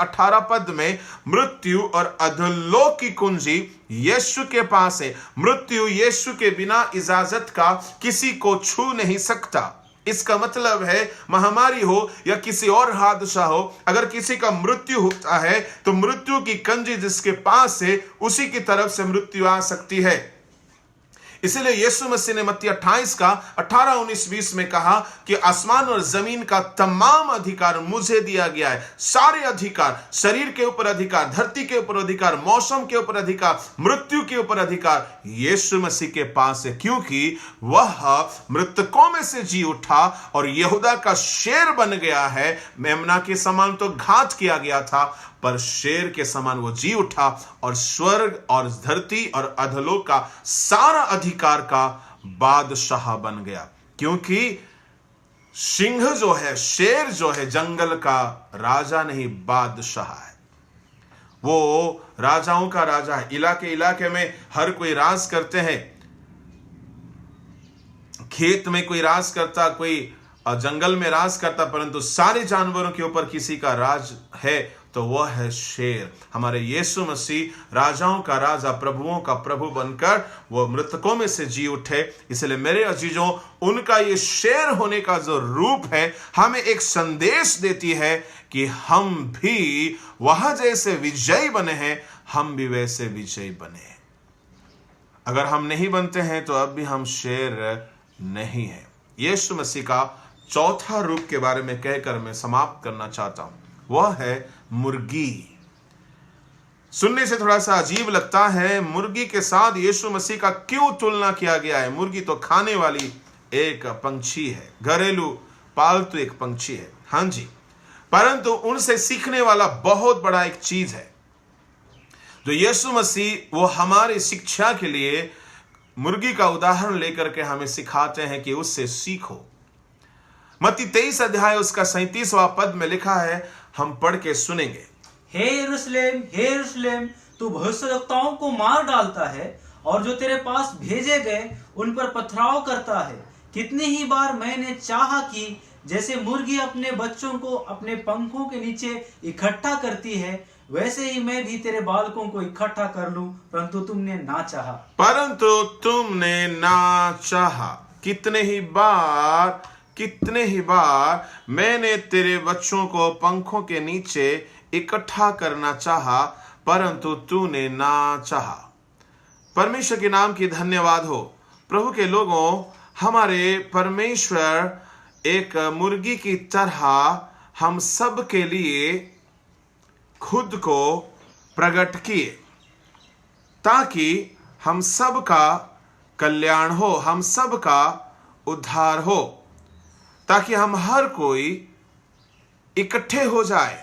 18 पद में, मृत्यु और अधोलोक की कुंजी यीशु के पास है। मृत्यु यीशु के बिना इजाजत का किसी को छू नहीं सकता। इसका मतलब है महामारी हो या किसी और हादसा हो, अगर किसी का मृत्यु होता है तो मृत्यु की कुंजी जिसके पास है उसी की तरफ से मृत्यु आ सकती है। इसलिए यीशु मसीह ने मत्ती 28 का 18, 19, 20 में कहा कि आसमान और जमीन का तमाम अधिकार मुझे दिया गया है। सारे अधिकार, शरीर के ऊपर अधिकार, धरती के ऊपर अधिकार, मौसम के ऊपर अधिकार, मृत्यु के ऊपर अधिकार यीशु मसीह के पास है, क्योंकि वह मृतकों में से जी उठा और यहूदा का शेर बन गया है। मेमना के समान तो घात किया गया था, पर शेर के समान वो जी उठा और स्वर्ग और धरती और अधोलोक का सारा अधिकार का बादशाह बन गया। क्योंकि सिंह जो है, शेर जो है, जंगल का राजा नहीं, बादशाह है। वो राजाओं का राजा है। इलाके इलाके में हर कोई राज करते हैं। खेत में कोई राज करता, कोई जंगल में राज करता, परंतु सारे जानवरों के ऊपर किसी का राज है तो वह है शेर। हमारे यीशु मसीह राजाओं का राजा, प्रभुओं का प्रभु बनकर वो मृतकों में से जी उठे। इसलिए मेरे अजीजों, उनका ये शेर होने का जो रूप है हमें एक संदेश देती है कि हम भी वह जैसे विजयी बने हैं, हम भी वैसे विजयी बने। अगर हम नहीं बनते हैं तो अब भी हम शेर नहीं है। यीशु मसीह का चौथा रूप के बारे में कहकर मैं समाप्त करना चाहता हूं, वह है मुर्गी। सुनने से थोड़ा सा अजीब लगता है, मुर्गी के साथ यीशु मसीह का क्यों तुलना किया गया है? मुर्गी तो खाने वाली एक पंछी है, घरेलू पालतू एक पंछी है, हां जी, परंतु उनसे सीखने वाला बहुत बड़ा एक चीज है जो यीशु मसीह वो हमारी शिक्षा के लिए मुर्गी का उदाहरण लेकर के हमें सिखाते हैं कि उससे सीखो। मत्ती 23 अध्याय उसका 37वां पद में लिखा है, हम पढ़ के सुनेंगे। हे यरूशलेम, हे यरूशलेम, तू भविष्यवक्ताओं को मार डालता है और जो तेरे पास भेजे गए उन पर पथराव करता है। कितनी ही बार मैंने चाहा कि जैसे मुर्गी अपने बच्चों को अपने पंखों के नीचे इकट्ठा करती है, वैसे ही मैं भी तेरे बालकों को इकट्ठा कर लूं, परंतु तुमने ना चाहा। परंतु तुमने ना चाहा। कितने ही बार मैंने तेरे बच्चों को पंखों के नीचे इकट्ठा करना चाहा, परंतु तूने ना चाहा। परमेश्वर के नाम की धन्यवाद हो। प्रभु के लोगों, हमारे परमेश्वर एक मुर्गी की तरह हम सब के लिए खुद को प्रकट किए, ताकि हम सब का कल्याण हो, हम सब का उद्धार हो, ताकि हम हर कोई इकट्ठे हो जाए,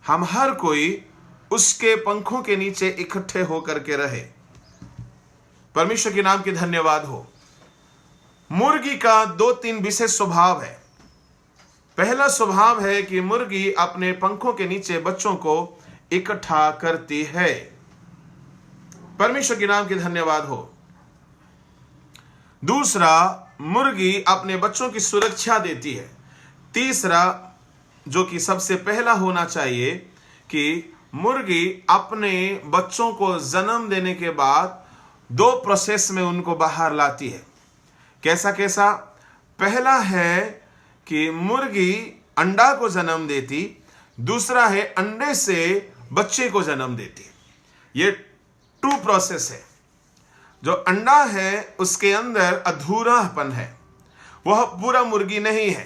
हम हर कोई उसके पंखों के नीचे इकट्ठे होकर के रहे। परमेश्वर के नाम की धन्यवाद हो। मुर्गी का 2-3 विशेष स्वभाव है। पहला स्वभाव है कि मुर्गी अपने पंखों के नीचे बच्चों को इकट्ठा करती है। परमेश्वर के नाम की धन्यवाद हो। दूसरा, मुर्गी अपने बच्चों की सुरक्षा देती है। तीसरा, जो कि सबसे पहला होना चाहिए, कि मुर्गी अपने बच्चों को जन्म देने के बाद 2 प्रोसेस में उनको बाहर लाती है। कैसा? पहला है कि मुर्गी अंडा को जन्म देती, दूसरा है अंडे से बच्चे को जन्म देती। ये 2 प्रोसेस है। जो अंडा है उसके अंदर अधूरापन है, वह पूरा मुर्गी नहीं है,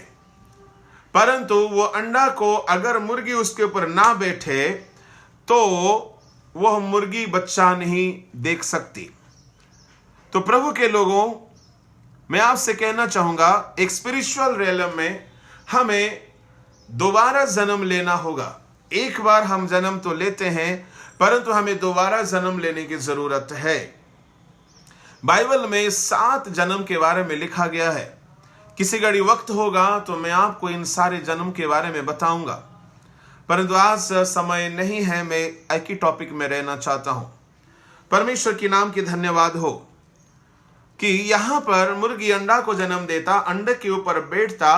परंतु वो अंडा को अगर मुर्गी उसके ऊपर ना बैठे तो वह मुर्गी बच्चा नहीं देख सकती। तो प्रभु के लोगों, मैं आपसे कहना चाहूंगा, एक स्पिरिचुअल रियलम में हमें दोबारा जन्म लेना होगा। एक बार हम जन्म तो लेते हैं, परंतु हमें दोबारा जन्म लेने की जरूरत है। बाइबल में 7 जन्म के बारे में लिखा गया है। किसी घड़ी वक्त होगा तो मैं आपको इन सारे जन्म के बारे में बताऊंगा, परंतु आज समय नहीं है। मैं एक ही टॉपिक में रहना चाहता हूं। परमेश्वर के नाम की धन्यवाद हो कि यहां पर मुर्गी अंडा को जन्म देता, अंडे के ऊपर बैठता,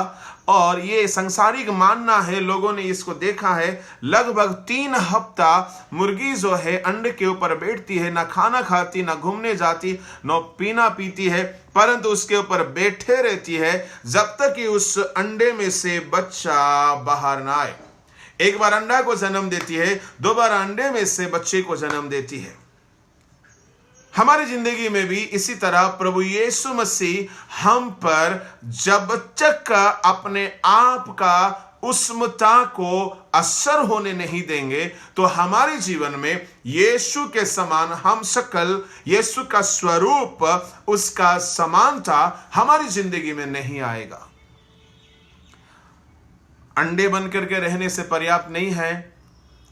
और ये सांसारिक मानना है, लोगों ने इसको देखा है, लगभग 3 हफ्ता मुर्गी जो है अंडे के ऊपर बैठती है, ना खाना खाती, ना घूमने जाती, ना पीना पीती है, परंतु उसके ऊपर बैठे रहती है जब तक कि उस अंडे में से बच्चा बाहर ना आए। एक बार अंडा को जन्म देती है, दोबारा अंडे में से बच्चे को जन्म देती है। हमारी जिंदगी में भी इसी तरह प्रभु यीशु मसीह हम पर जब तक अपने आप का उस्मता को असर होने नहीं देंगे, तो हमारे जीवन में यीशु के समान हम शक्ल, यीशु का स्वरूप, उसका समानता हमारी जिंदगी में नहीं आएगा। अंडे बनकर के रहने से पर्याप्त नहीं है,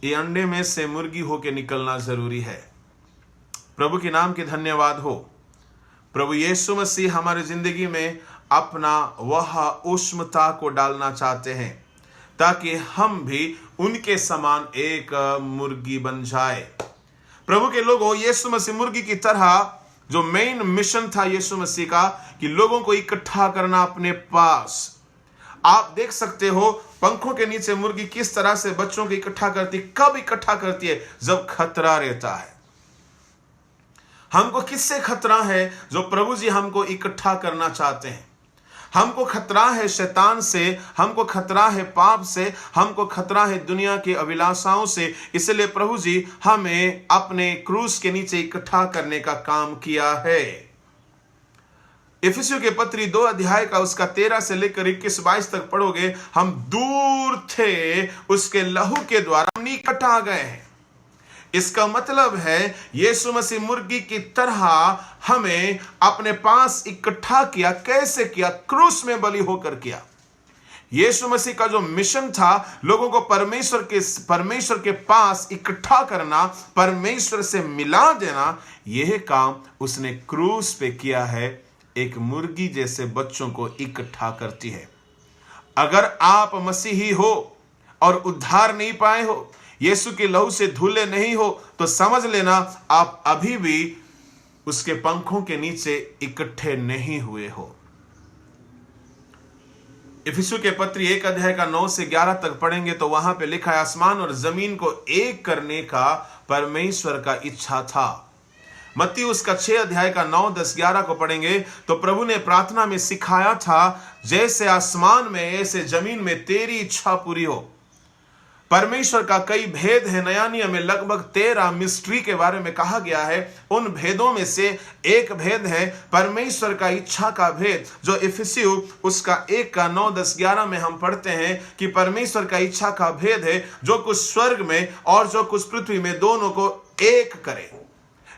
ये अंडे में से मुर्गी होकर निकलना जरूरी है। प्रभु के नाम की धन्यवाद हो। प्रभु यीशु मसीह हमारी जिंदगी में अपना वह उष्मता को डालना चाहते हैं, ताकि हम भी उनके समान एक मुर्गी बन जाए। प्रभु के लोगों, यीशु मसीह मुर्गी की तरह, जो मेन मिशन था यीशु मसीह का, कि लोगों को इकट्ठा करना अपने पास। आप देख सकते हो पंखों के नीचे मुर्गी किस तरह से बच्चों को इकट्ठा करती। कब इकट्ठा करती है? जब खतरा रहता है। हमको किससे खतरा है? जो प्रभु जी हमको इकट्ठा करना चाहते हैं। हमको खतरा है शैतान से, हमको खतरा है पाप से, हमको खतरा है दुनिया की अभिलाषाओं से। इसलिए प्रभु जी हमें अपने क्रूस के नीचे इकट्ठा करने का काम किया है। इफिसियों के पत्री 2 अध्याय का उसका 13 से लेकर 21-22 तक पढ़ोगे, हम दूर थे, उसके लहू के द्वारा हम निकट आ गए हैं। इसका मतलब है यीशु मसीह मुर्गी की तरह हमें अपने पास इकट्ठा किया। कैसे किया? क्रूस में बलि होकर किया। यीशु मसीह का जो मिशन था, लोगों को परमेश्वर के पास इकट्ठा करना, परमेश्वर से मिला देना, यह काम उसने क्रूस पे किया है। एक मुर्गी जैसे बच्चों को इकट्ठा करती है। अगर आप मसीही हो और उद्धार नहीं पाए हो, यीशु के लहू से धुले नहीं हो, तो समझ लेना आप अभी भी उसके पंखों के नीचे इकट्ठे नहीं हुए हो। इफिसियों के पत्री 1 अध्याय का 9 से 11 तक पढ़ेंगे तो वहां पे लिखा है, आसमान और जमीन को एक करने का परमेश्वर का इच्छा था। मत्ती उसका 6 अध्याय का 9, 10, 11 को पढ़ेंगे तो प्रभु ने प्रार्थना में सिखाया था, जैसे आसमान में ऐसे जमीन में तेरी इच्छा पूरी हो। परमेश्वर का कई भेद है। नया नियम में लगभग 13 मिस्ट्री के बारे में कहा गया है। उन भेदों में से एक भेद है परमेश्वर का इच्छा का भेद, जो इफिसियों उसका 1 का 9, 10, 11 में हम पढ़ते हैं कि परमेश्वर का इच्छा का भेद है जो कुछ स्वर्ग में और जो कुछ पृथ्वी में, दोनों को एक करे।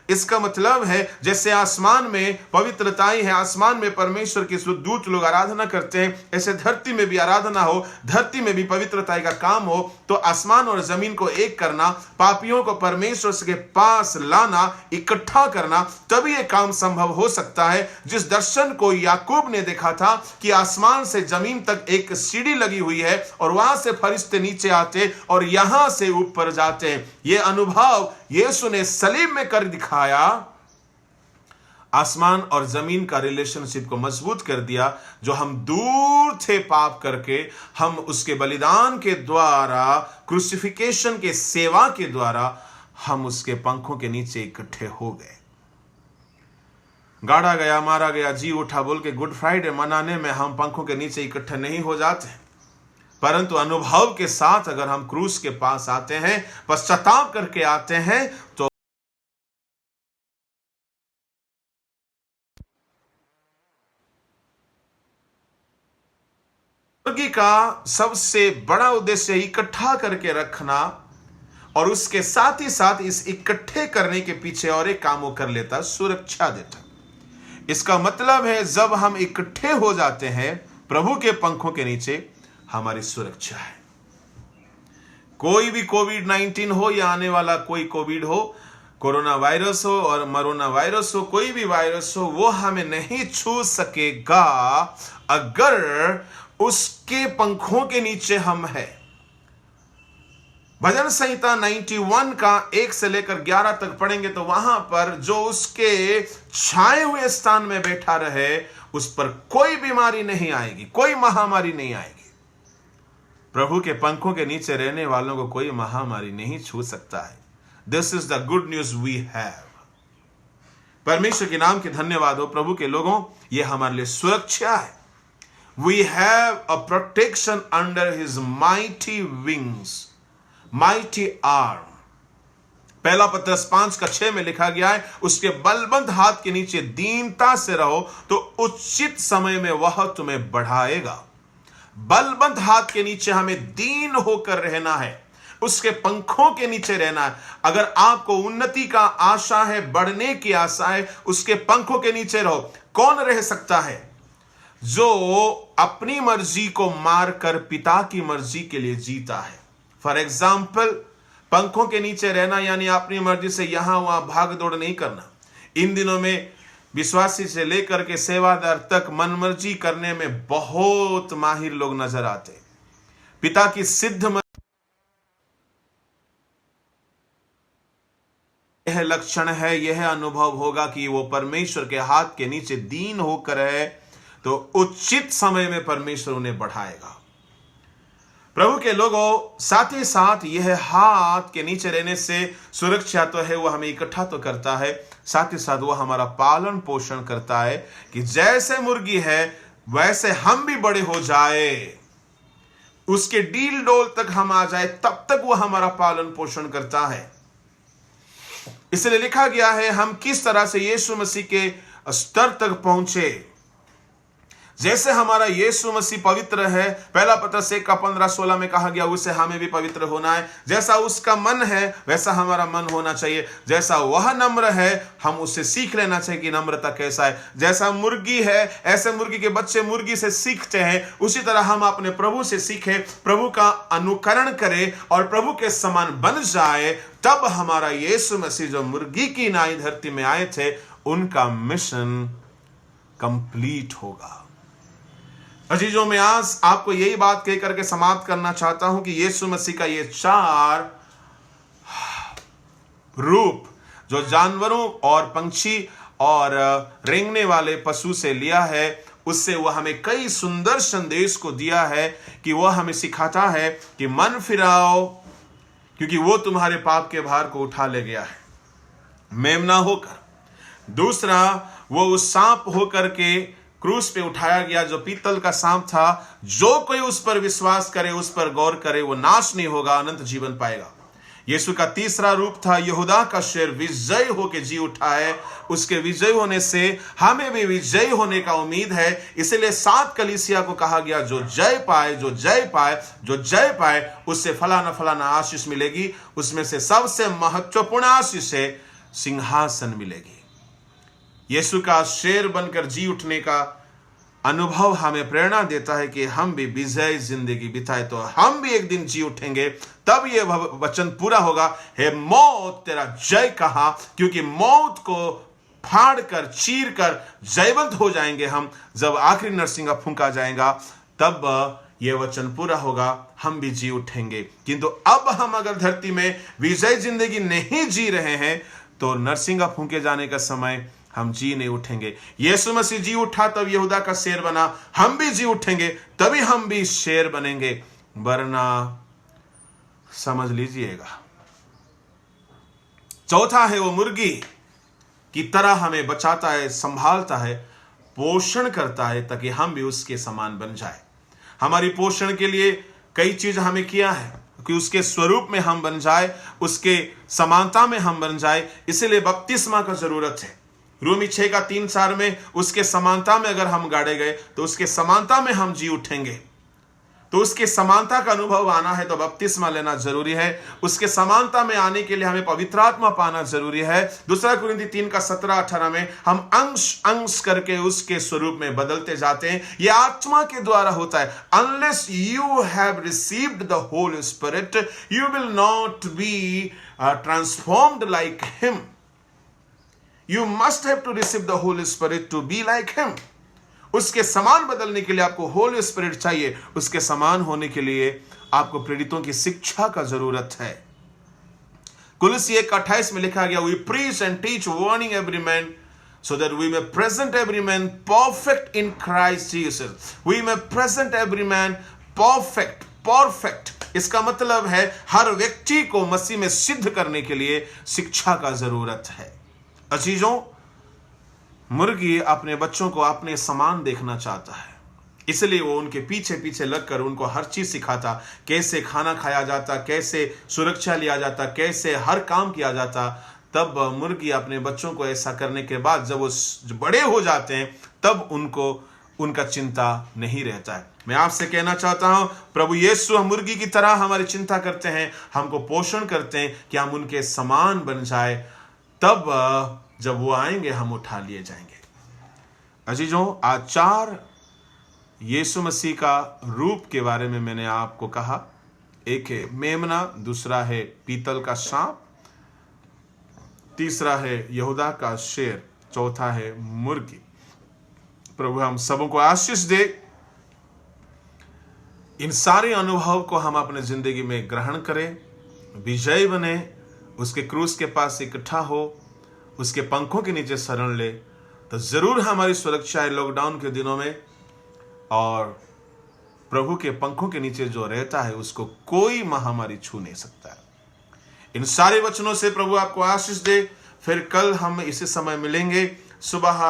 इसका मतलब है जैसे आसमान में पवित्रताई है, आसमान में परमेश्वर के दूत लोग आराधना करते हैं, ऐसे धरती में भी आराधना हो, धरती में भी पवित्रताई का काम हो। तो आसमान और जमीन को एक करना, पापियों को परमेश्वर के पास लाना, इकट्ठा करना, तभी यह काम संभव हो सकता है। जिस दर्शन को याकूब ने देखा था कि आसमान से जमीन तक एक सीढ़ी लगी हुई है और वहां से फरिश्ते नीचे आते और यहां से ऊपर जाते हैं, यह अनुभव यीशु ने सलीब में कर दिखाया। आसमान और जमीन का रिलेशनशिप को मजबूत कर दिया। जो हम दूर थे पाप करके, हम उसके बलिदान के द्वारा, क्रूसिफिकेशन के सेवा के द्वारा हम उसके पंखों के नीचे इकट्ठे हो गए। गाड़ा गया, मारा गया, जी उठा बोल के गुड फ्राइडे मनाने में हम पंखों के नीचे इकट्ठे नहीं हो जाते, परंतु अनुभव के साथ अगर हम क्रूस के पास आते हैं, पश्चाताप करके आते हैं, तो जिंदगी का सबसे बड़ा उद्देश्य इकट्ठा करके रखना, और उसके साथ ही साथ इस इकट्ठे करने के पीछे और एक काम वो कर लेता, सुरक्षा देता। इसका मतलब है जब हम इकट्ठे हो जाते हैं प्रभु के पंखों के नीचे, हमारी सुरक्षा है। कोई भी कोविड-19 हो या आने वाला कोई कोविड हो, कोरोना वायरस हो और मरोना वायरस हो, कोई भी वायरस हो, वो हमें नहीं छू सकेगा अगर उसके पंखों के नीचे हम हैं। भजन संहिता 91 का 1 से लेकर 11 तक पढ़ेंगे तो वहां पर जो उसके छाए हुए स्थान में बैठा रहे, उस पर कोई बीमारी नहीं आएगी, कोई महामारी नहीं आएगी। प्रभु के पंखों के नीचे रहने वालों को कोई महामारी नहीं छू सकता है। This is the good news we have. परमेश्वर के नाम के धन्यवाद हो। प्रभु के लोगों, यह हमारे लिए सुरक्षा है। We have a protection under his mighty wings, mighty arm. पहला पत्रस 5 का 6 में लिखा गया है, उसके बलवंत हाथ के नीचे दीनता से रहो तो उचित समय में वह तुम्हें बढ़ाएगा। बलवंत हाथ के नीचे हमें दीन होकर रहना है, उसके पंखों के नीचे रहना है। अगर आपको उन्नति का आशा है, बढ़ने की आशा है, उसके पंखों के नीचे रहो। कौन रह सकता है जो अपनी मर्जी को मारकर पिता की मर्जी के लिए जीता है? फॉर एग्जाम्पल, पंखों के नीचे रहना यानी अपनी मर्जी से यहां वहां भाग दौड़ नहीं करना। इन दिनों में विश्वासी से लेकर के सेवादार तक मनमर्जी करने में बहुत माहिर लोग नजर आते। पिता की सिद्ध यह लक्षण है, यह अनुभव होगा कि वो परमेश्वर के हाथ के नीचे दीन होकर है, तो उचित समय में परमेश्वर उन्हें बढ़ाएगा। प्रभु के लोगों, साथ ही साथ यह हाथ के नीचे रहने से सुरक्षा तो है, वह हमें इकट्ठा तो करता है, साथ ही साथ वह हमारा पालन पोषण करता है कि जैसे मुर्गी है वैसे हम भी बड़े हो जाए, उसके डील डोल तक हम आ जाए, तब तक वह हमारा पालन पोषण करता है। इसलिए लिखा गया है हम किस तरह से यीशु मसीह के स्तर तक पहुंचे। जैसे हमारा यीशु मसीह पवित्र है, पहला पत्रस 1 का 15-16 में कहा गया, उसे हमें भी पवित्र होना है। जैसा उसका मन है वैसा हमारा मन होना चाहिए। जैसा वह नम्र है, हम उससे सीख लेना चाहिए कि नम्रता कैसा है। जैसा मुर्गी है, ऐसे मुर्गी के बच्चे मुर्गी से सीखते हैं, उसी तरह हम अपने प्रभु से सीखें, प्रभु का अनुकरण करें और प्रभु के समान बन जाए। तब हमारा यीशु मसीह जो मुर्गी की नाई धरती में आए थे, उनका मिशन कंप्लीट होगा। अजीजों, मैं आज आपको यही बात कह करके समाप्त करना चाहता हूं कि यीशु मसीह का ये 4 रूप जो जानवरों और पंछी और रेंगने वाले पशु से लिया है, उससे वह हमें कई सुंदर संदेश को दिया है कि वह हमें सिखाता है कि मन फिराओ, क्योंकि वो तुम्हारे पाप के भार को उठा ले गया है, मेमना होकर। दूसरा, वो उस सांप होकर के क्रूस पे उठाया गया जो पीतल का सांप था। जो कोई उस पर विश्वास करे, उस पर गौर करे, वो नाश नहीं होगा, अनंत जीवन पाएगा। यीशु का तीसरा रूप था यहूदा का शेर, विजयी होकर जी उठा है। उसके विजयी होने से हमें भी विजयी होने का उम्मीद है। इसलिए 7 कलीसिया को कहा गया, जो जय पाए, जो जय पाए, जो जय पाए, उससे फलाना फलाना आशीष मिलेगी। उसमें से सबसे महत्वपूर्ण आशीष है सिंहासन मिलेगी। यीशु का शेर बनकर जी उठने का अनुभव हमें प्रेरणा देता है कि हम भी विजय जिंदगी बिताए तो हम भी एक दिन जी उठेंगे। तब ये वचन पूरा होगा, हे मौत तेरा जय कहा, क्योंकि मौत को फाड़ कर, चीर कर जयवंत हो जाएंगे हम। जब आखिरी नरसिंगा फूंका जाएगा तब ये वचन पूरा होगा, हम भी जी उठेंगे। किंतु अब हम अगर धरती में विजय जिंदगी नहीं जी रहे हैं तो नरसिंगा फूंके जाने का समय हम जी नहीं उठेंगे। यीशु मसीह जी उठा तब यहूदा का शेर बना, हम भी जी उठेंगे तभी हम भी शेर बनेंगे, वरना समझ लीजिएगा। चौथा है, वो मुर्गी की तरह हमें बचाता है, संभालता है, पोषण करता है, ताकि हम भी उसके समान बन जाए। हमारी पोषण के लिए कई चीज हमें किया है कि उसके स्वरूप में हम बन जाए, उसके समानता में हम बन जाए। इसलिए बपतिस्मा का जरूरत है। रोमी 6:3-4 में उसके समानता में अगर हम गाड़े गए तो उसके समानता में हम जी उठेंगे। तो उसके समानता का अनुभव आना है तो बपतिस्मा लेना जरूरी है। उसके समानता में आने के लिए हमें पवित्र आत्मा पाना जरूरी है। 2 कुरिन्थी 3:17-18 में हम अंश अंश करके उसके स्वरूप में बदलते जाते हैं। यह आत्मा के द्वारा होता है। Unless you have received the Holi spirit you will not be transformed like him. You must have to receive the Holy Spirit to be like him. उसके समान बदलने के लिए आपको होली स्पिरिट चाहिए। उसके समान होने के लिए आपको प्रेरितों की शिक्षा का जरूरत है। कुलुसी 1:28 में लिखा गया, We preach and teach, warning every man, so that we may present every man perfect in Christ Jesus. We may present every man perfect, perfect. इसका मतलब है हर व्यक्ति को मसीह में सिद्ध करने के लिए शिक्षा का जरूरत है। अजीजों, मुर्गी अपने बच्चों को अपने समान देखना चाहता है, इसलिए वो उनके पीछे पीछे लगकर उनको हर चीज सिखाता, कैसे खाना खाया जाता, कैसे सुरक्षा लिया जाता, कैसे हर काम किया जाता। तब मुर्गी अपने बच्चों को ऐसा करने के बाद जब वो बड़े हो जाते हैं तब उनको उनका चिंता नहीं रहता है। मैं आपसे कहना चाहता हूं, प्रभु यीशु मुर्गी की तरह हमारी चिंता करते हैं, हमको पोषण करते हैं कि हम उनके समान बन जाए। तब जब वो आएंगे हम उठा लिए जाएंगे। अजीजों, आज 4 यीशु मसीह का रूप के बारे में मैंने आपको कहा। एक है मेमना, दूसरा है पीतल का सांप, तीसरा है यहूदा का शेर, चौथा है मुर्गी। प्रभु हम सबों को आशीष दे। इन सारे अनुभव को हम अपने जिंदगी में ग्रहण करें, विजयी बने, उसके क्रूस के पास इकट्ठा हो, उसके पंखों के नीचे शरण ले, तो जरूर हमारी सुरक्षा है लॉकडाउन के दिनों में। और प्रभु के पंखों के नीचे जो रहता है उसको कोई महामारी छू नहीं सकता है। इन सारे वचनों से प्रभु आपको आशीष दे। फिर कल हम इसी समय मिलेंगे। सुबह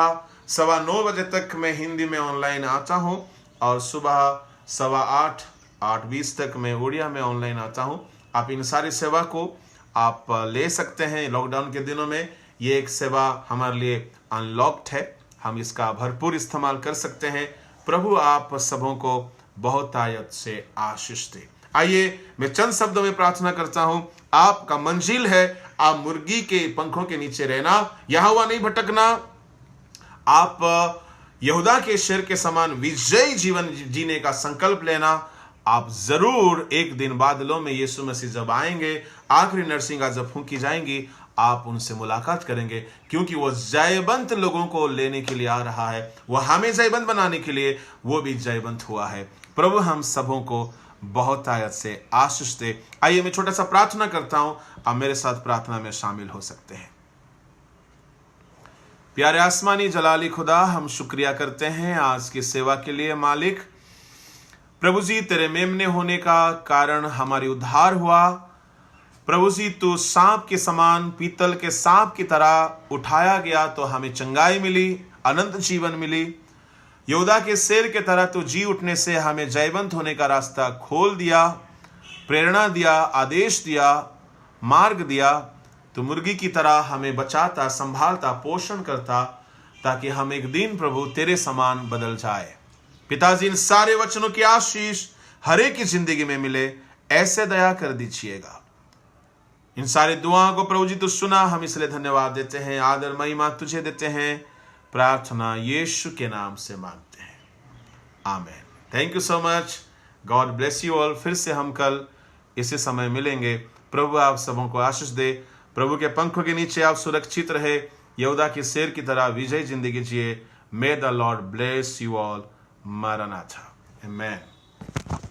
9:15 बजे तक मैं हिंदी में ऑनलाइन आता हूं और सुबह 8:15, 8:20 तक मैं उड़िया में ऑनलाइन आता हूं। आप इन सारी सेवा को आप ले सकते हैं लॉकडाउन के दिनों में। ये एक सेवा हमारे लिए अनलॉक्ड है, हम इसका भरपूर इस्तेमाल कर सकते हैं। प्रभु आप सबों को बहुत आयत से आशीष दे। आइए मैं चंद शब्दों में प्रार्थना करता हूं। आपका मंजिल है आप मुर्गी के पंखों के नीचे रहना, यहोवा नहीं भटकना। आप यहूदा के शेर के समान विजयी जीवन जीने का संकल्प लेना। आप जरूर एक दिन बादलों में यीशु मसीह जब आएंगे, आखिरी नरसिंगा जब फूंकी जाएंगी, आप उनसे मुलाकात करेंगे, क्योंकि वो जयवंत लोगों को लेने के लिए आ रहा है। वो हमें जयवंत बनाने के लिए वो भी जयवंत हुआ है। प्रभु हम सबों को बहुत आयत से आशीष दे। आइए मैं छोटा सा प्रार्थना करता हूं, आप मेरे साथ प्रार्थना में शामिल हो सकते हैं। प्यारे आसमानी जलाली खुदा, हम शुक्रिया करते हैं आज की सेवा के लिए मालिक। प्रभु जी, तेरे मेमने होने का कारण हमारी उद्धार हुआ। प्रभु जी, तू सांप के समान, पीतल के सांप की तरह उठाया गया तो हमें चंगाई मिली, अनंत जीवन मिली। यहूदा के शेर के तरह तू जी उठने से हमें जयवंत होने का रास्ता खोल दिया, प्रेरणा दिया, आदेश दिया, मार्ग दिया। तू मुर्गी की तरह हमें बचाता, संभालता, पोषण करता, ताकि हम एक दिन प्रभु तेरे समान बदल जाए। पिताजी, इन सारे वचनों की आशीष हर एक की जिंदगी में मिले, ऐसे दया कर दीजिएगा। इन सारी दुआओं को प्रभु जी तू सुना, हम इसलिए धन्यवाद देते हैं, आदर महिमा तुझे देते हैं। प्रार्थना यीशु के नाम से मांगते हैं, आमीन। Thank you so much, God bless you all. फिर से हम कल इसी समय मिलेंगे। प्रभु आप सबों को आशीष दे। प्रभु के पंखों के नीचे आप सुरक्षित रहे, यहूदा के शेर की तरह विजयी जिंदगी जिए। May the lord bless you all. मारानाथा, आमेन।